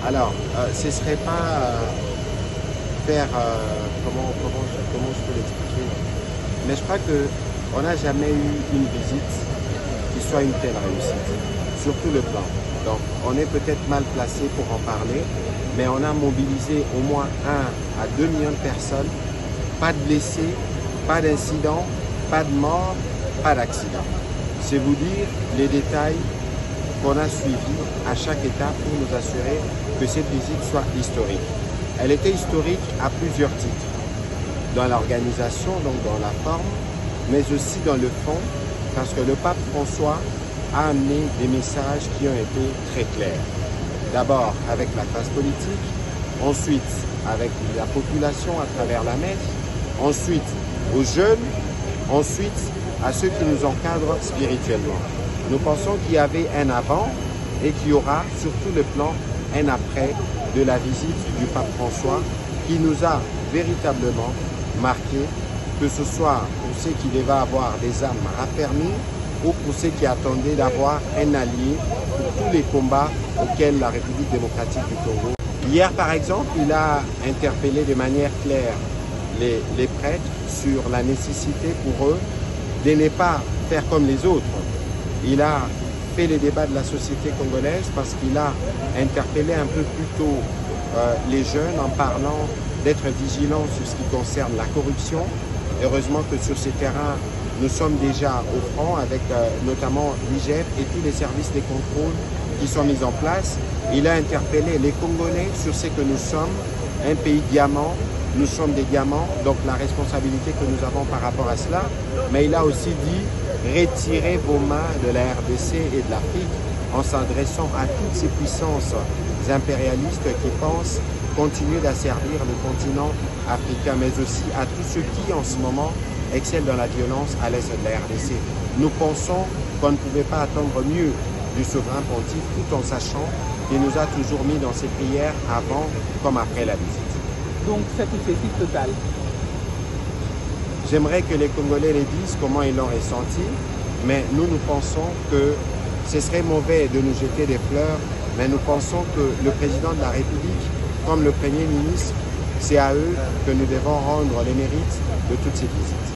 Alors, ce ne serait pas faire, comment je peux l'expliquer, mais je crois qu'on n'a jamais eu une visite qui soit une telle réussite, sur tout le plan. Donc, on est peut-être mal placé pour en parler, mais on a mobilisé au moins 1 à 2 millions de personnes, pas de blessés, pas d'incidents, pas de morts, pas d'accidents. C'est vous dire les détails qu'on a suivis à chaque étape pour nous assurer que cette visite soit historique. Elle était historique à plusieurs titres, dans l'organisation, donc dans la forme, mais aussi dans le fond, parce que le pape François a amené des messages qui ont été très clairs. D'abord avec la classe politique, ensuite avec la population à travers la messe, ensuite aux jeunes, ensuite à ceux qui nous encadrent spirituellement. Nous pensons qu'il y avait un avant et qu'il y aura sur tout le plan un après de la visite du pape François qui nous a véritablement marqué, que ce soit pour ceux qui devaient avoir des âmes raffermies ou pour ceux qui attendaient d'avoir un allié pour tous les combats auxquels la République démocratique du Congo. Hier, par exemple, il a interpellé de manière claire les prêtres sur la nécessité pour eux de ne pas faire comme les autres. Il a fait les débats de la société congolaise parce qu'il a interpellé un peu plus tôt les jeunes en parlant d'être vigilants sur ce qui concerne la corruption. Heureusement que sur ces terrains, nous sommes déjà au front avec notamment l'IGF et tous les services de contrôle qui sont mis en place. Il a interpellé les Congolais sur ce que nous sommes, un pays diamant. Nous sommes des diamants, donc la responsabilité que nous avons par rapport à cela. Mais il a aussi dit, retirez vos mains de la RDC et de l'Afrique en s'adressant à toutes ces puissances impérialistes qui pensent continuer d'asservir le continent africain, mais aussi à tous ceux qui, en ce moment, excellent dans la violence à l'est de la RDC. Nous pensons qu'on ne pouvait pas attendre mieux du souverain pontife, tout en sachant qu'il nous a toujours mis dans ses prières avant comme après la visite. Donc satisfecit total. J'aimerais que les Congolais les disent comment ils l'ont ressenti, mais nous pensons que ce serait mauvais de nous jeter des fleurs, mais nous pensons que le président de la République, comme le Premier ministre, c'est à eux que nous devons rendre les mérites de toutes ces visites.